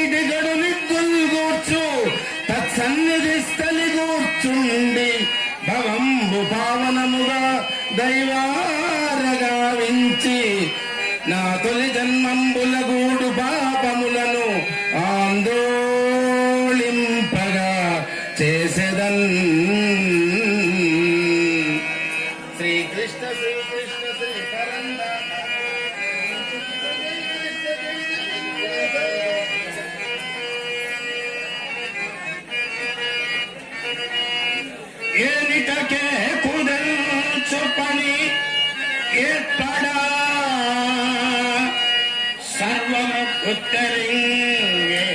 నీటి గడునిద్దులు కూర్చు తత్సన్నిధి స్థలి కూర్చుండి భవంబు పావనముగా దైవారగా వించి నా తొలి జన్మంబుల గూడు పాపములను ఆందోళింపగా చేసెదన్. శ్రీకృష్ణ శ్రీకృష్ణ శ్రీకరంద ఏనిటకే కుదర్చు పని ఏర్పడా సర్వము ఉత్తరింగే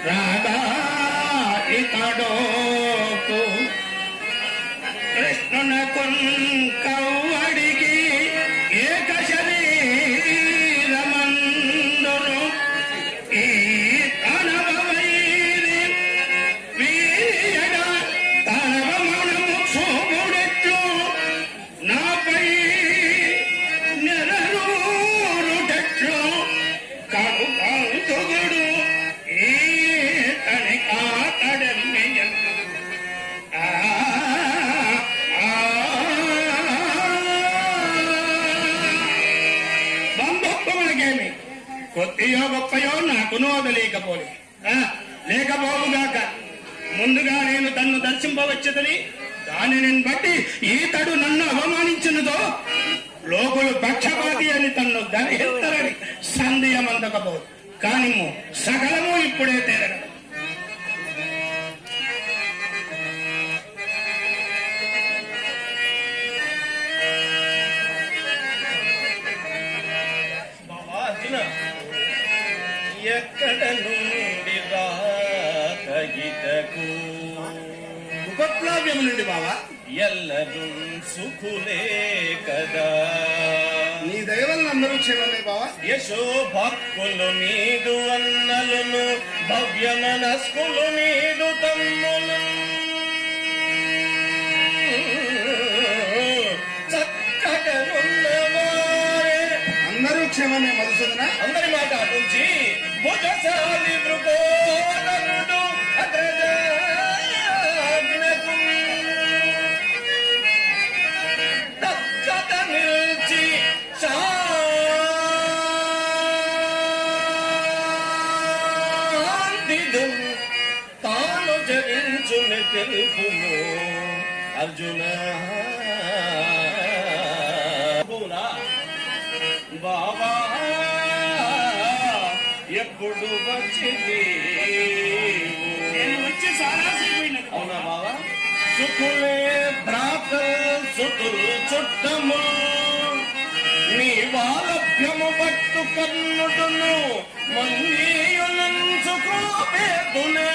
రాధా ఇతడోకు కృష్ణునకు కవ్వడికి ఏక శరీరమందును ఈ తనవైరి వీయడ తనవమనము చూపుడెట్లు నాపై నెరూరుటెట్లు కడుగుడు ఈ తని కాతడెమ్మెయన్ బంధొప్పమనకేమి కొద్దియో గొప్పయో నాకు నోదలేకపోలే లేకపోవుగాక ముందుగా నేను తన్ను దర్శింపవచ్చదని దానిని బట్టి ఈతడు నన్ను అవమానించినదో లోకులు పక్షపాతి అని తన్ను ధరిస్తారని సందేహమందకపోదు కాని సకలము ఇప్పుడే తేరగ. ఎక్కడ నుండి రాకగిటకు ఉపప్లవ్యం నుండి బావా ఎల్లరూ సుఖులే కదా. నీ దయవల్ల అందరూ క్షేమమే బావా. యశో భక్తులు నీదు అన్నలను భవ్య మనస్కులు నీదు తమ్ములు చక్కగనున్నవారే అందరూ క్షేమమే మధుసూదన. అందరి మాట నుంచి భుజశాలి మృగోదరుడు అగ్రజాజ్ఞకు దక్షత నిలిచి శాంతిదు తాను జరించుని తెలుపుము అర్జున. బాబా ఎప్పుడు వచ్చింది నేను వచ్చి చాలా సేపు. అవునా బాబా? సుఖులే భ్రాతలు సుతులు చుట్టము నీ వాలభ్యము పట్టు కన్నుడును మంగీయులంచుకోబేతులే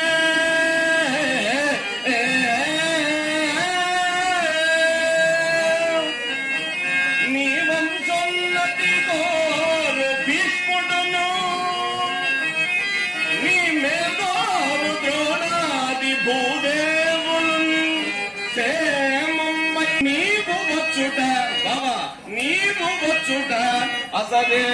నీ వంశోన్నతి కోరు భీష్ముడును నీ మేధారు ద్రోణాది భూదేవులు క్షేమమ్మై నీవు వచ్చుట బాబా నీవు వచ్చుట అసలే